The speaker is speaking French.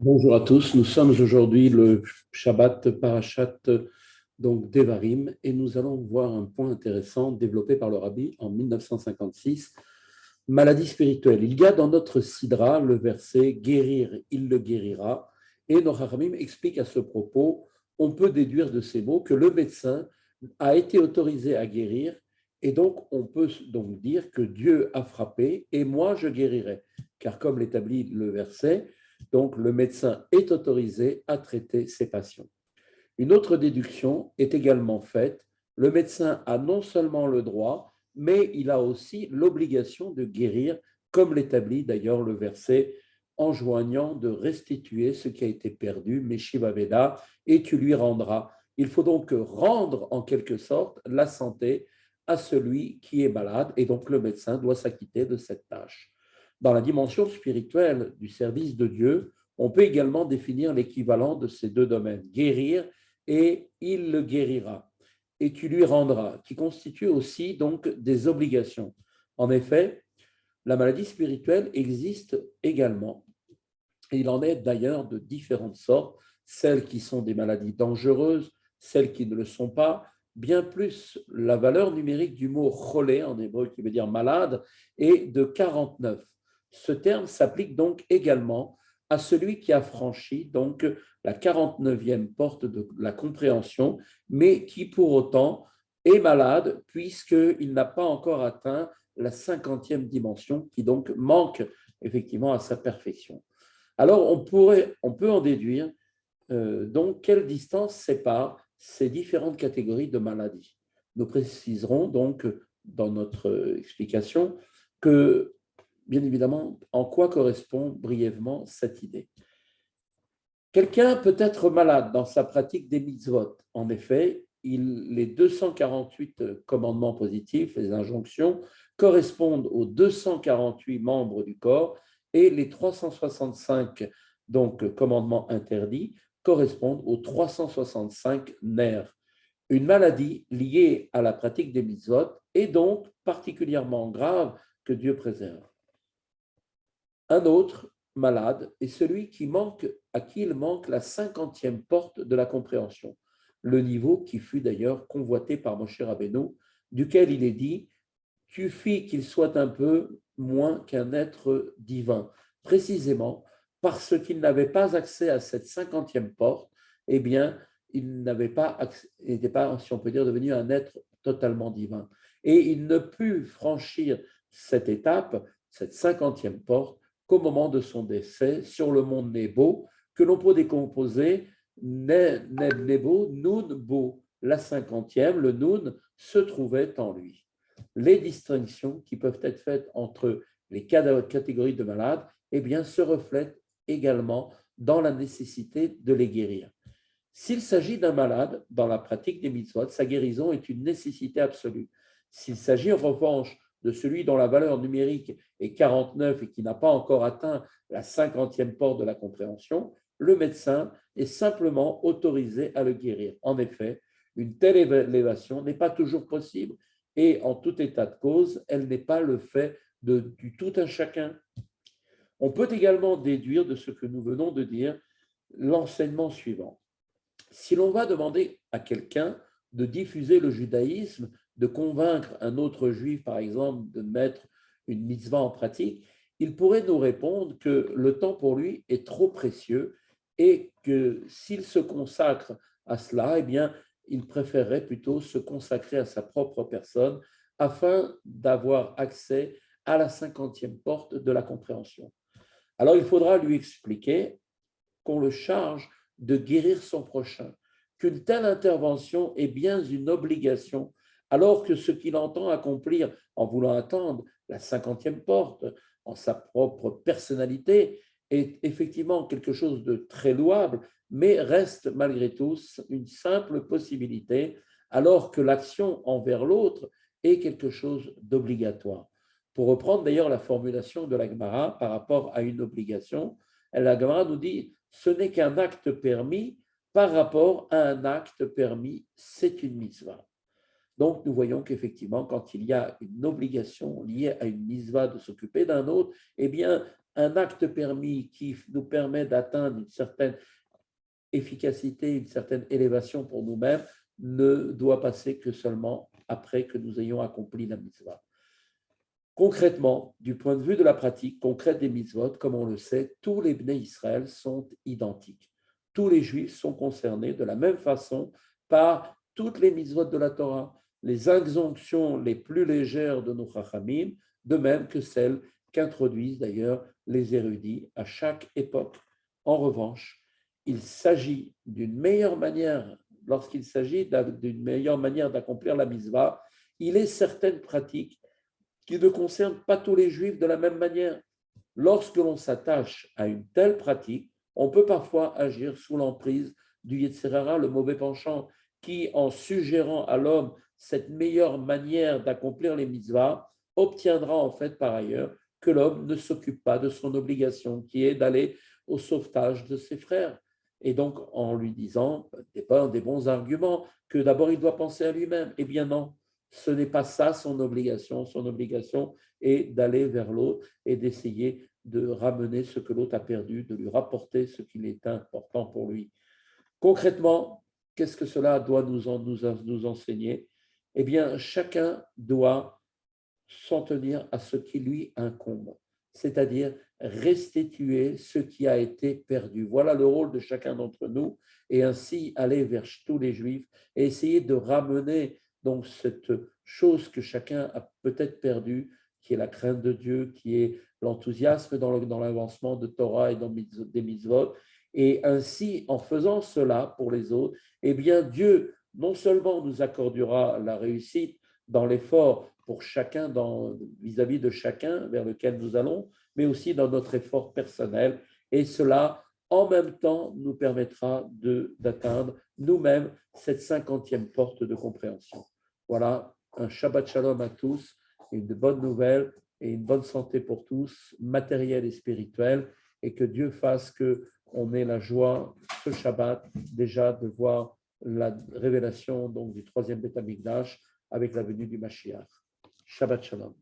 Bonjour à tous, nous sommes aujourd'hui le Shabbat Parashat donc Devarim et nous allons voir un point intéressant développé par le Rabbi en 1956, maladie spirituelle. Il y a dans notre Sidra le verset guérir, il le guérira, et nos Chachamim expliquent à ce propos, on peut déduire de ces mots que le médecin a été autorisé à guérir et donc on peut donc dire que Dieu a frappé et moi je guérirai, car comme l'établit le verset, donc, le médecin est autorisé à traiter ses patients. Une autre déduction est également faite. Le médecin a non seulement le droit, mais il a aussi l'obligation de guérir, comme l'établit d'ailleurs le verset enjoignant de restituer ce qui a été perdu, Meshiva Veda, et tu lui rendras. Il faut donc rendre en quelque sorte la santé à celui qui est malade, et donc le médecin doit s'acquitter de cette tâche. Dans la dimension spirituelle du service de Dieu, on peut également définir l'équivalent de ces deux domaines, guérir et il le guérira et tu lui rendras, qui constituent aussi donc des obligations. En effet, la maladie spirituelle existe également. Et il en est d'ailleurs de différentes sortes, celles qui sont des maladies dangereuses, celles qui ne le sont pas. Bien plus, la valeur numérique du mot cholé en hébreu qui veut dire malade est de 49. Ce terme s'applique donc également à celui qui a franchi donc la 49e porte de la compréhension, mais qui pour autant est malade puisqu'il n'a pas encore atteint la 50e dimension qui donc manque effectivement à sa perfection. Alors, on peut en déduire donc quelle distance sépare ces différentes catégories de maladies. Nous préciserons donc dans notre explication que, bien évidemment, en quoi correspond brièvement cette idée. Quelqu'un peut être malade dans sa pratique des mitzvot. En effet, les 248 commandements positifs, les injonctions, correspondent aux 248 membres du corps et les 365 donc, commandements interdits correspondent aux 365 nerfs. Une maladie liée à la pratique des mitzvot est donc particulièrement grave que Dieu préserve. Un autre malade est celui à qui il manque la 50e porte de la compréhension, le niveau qui fut d'ailleurs convoité par Moshe Rabbeinu, duquel il est dit « Tu fis qu'il soit un peu moins qu'un être divin ». Précisément parce qu'il n'avait pas accès à cette 50e porte, eh bien, il n'était pas, si on peut dire, devenu un être totalement divin. Et il ne put franchir cette étape, cette 50e porte, qu'au moment de son décès sur le mont Nebo, que l'on peut décomposer Neb Nebo, Nun Bo. La 50e, le Nun, se trouvait en lui. Les distinctions qui peuvent être faites entre les catégories de malades eh bien, se reflètent également dans la nécessité de les guérir. S'il s'agit d'un malade, dans la pratique des mitzvot, sa guérison est une nécessité absolue. S'il s'agit en revanche de celui dont la valeur numérique est 49 et qui n'a pas encore atteint la 50e porte de la compréhension, le médecin est simplement autorisé à le guérir. En effet, une telle élévation n'est pas toujours possible et en tout état de cause, elle n'est pas le fait du tout un chacun. On peut également déduire de ce que nous venons de dire l'enseignement suivant. Si l'on va demander à quelqu'un de diffuser le judaïsme, de convaincre un autre juif, par exemple, de mettre une mitzvah en pratique, il pourrait nous répondre que le temps pour lui est trop précieux et que s'il se consacre à cela, eh bien, il préférerait plutôt se consacrer à sa propre personne afin d'avoir accès à la 50e porte de la compréhension. Alors, il faudra lui expliquer qu'on le charge de guérir son prochain, qu'une telle intervention est bien une obligation, alors que ce qu'il entend accomplir en voulant attendre la 50e porte, en sa propre personnalité, est effectivement quelque chose de très louable, mais reste malgré tout une simple possibilité, alors que l'action envers l'autre est quelque chose d'obligatoire. Pour reprendre d'ailleurs la formulation de la Gemara par rapport à une obligation, la Gemara nous dit ce n'est qu'un acte permis par rapport à un acte permis, c'est une mitzvah. Donc, nous voyons qu'effectivement, quand il y a une obligation liée à une mitzvah de s'occuper d'un autre, eh bien, un acte permis qui nous permet d'atteindre une certaine efficacité, une certaine élévation pour nous-mêmes, ne doit passer que seulement après que nous ayons accompli la mitzvah. Concrètement, du point de vue de la pratique concrète des mitzvot, comme on le sait, tous les Bnei Israël sont identiques. Tous les Juifs sont concernés de la même façon par toutes les mitzvot de la Torah, les injonctions les plus légères de nos chachamim, de même que celles qu'introduisent d'ailleurs les érudits à chaque époque. En revanche, il s'agit d'une meilleure manière, lorsqu'il s'agit d'une meilleure manière d'accomplir la mitzvah, il est certaines pratiques qui ne concernent pas tous les Juifs de la même manière. Lorsque l'on s'attache à une telle pratique, on peut parfois agir sous l'emprise du Yetzer Hara, le mauvais penchant, qui, en suggérant à l'homme cette meilleure manière d'accomplir les mitzvahs, obtiendra en fait par ailleurs que l'homme ne s'occupe pas de son obligation, qui est d'aller au sauvetage de ses frères. Et donc, en lui disant des bons arguments, que d'abord il doit penser à lui-même. Eh bien non, ce n'est pas ça son obligation. Son obligation est d'aller vers l'autre et d'essayer de ramener ce que l'autre a perdu, de lui rapporter ce qu'il est important pour lui. Concrètement, qu'est-ce que cela doit nous enseigner? Eh bien, chacun doit s'en tenir à ce qui lui incombe, c'est-à-dire restituer ce qui a été perdu. Voilà le rôle de chacun d'entre nous, et ainsi aller vers tous les Juifs et essayer de ramener donc cette chose que chacun a peut-être perdue, qui est la crainte de Dieu, qui est l'enthousiasme dans l'avancement de Torah et dans des mitzvot. Et ainsi, en faisant cela pour les autres, eh bien Dieu non seulement nous accordera la réussite dans l'effort pour chacun, vis-à-vis de chacun vers lequel nous allons, mais aussi dans notre effort personnel. Et cela, en même temps, nous permettra d'atteindre nous-mêmes cette 50e porte de compréhension. Voilà, un Shabbat Shalom à tous, une bonne nouvelle et une bonne santé pour tous, matérielle et spirituelle, et que Dieu fasse qu'on ait la joie, ce Shabbat, déjà de voir la révélation donc, du troisième Beth Amikdash avec la venue du Mashiach. Shabbat Shalom.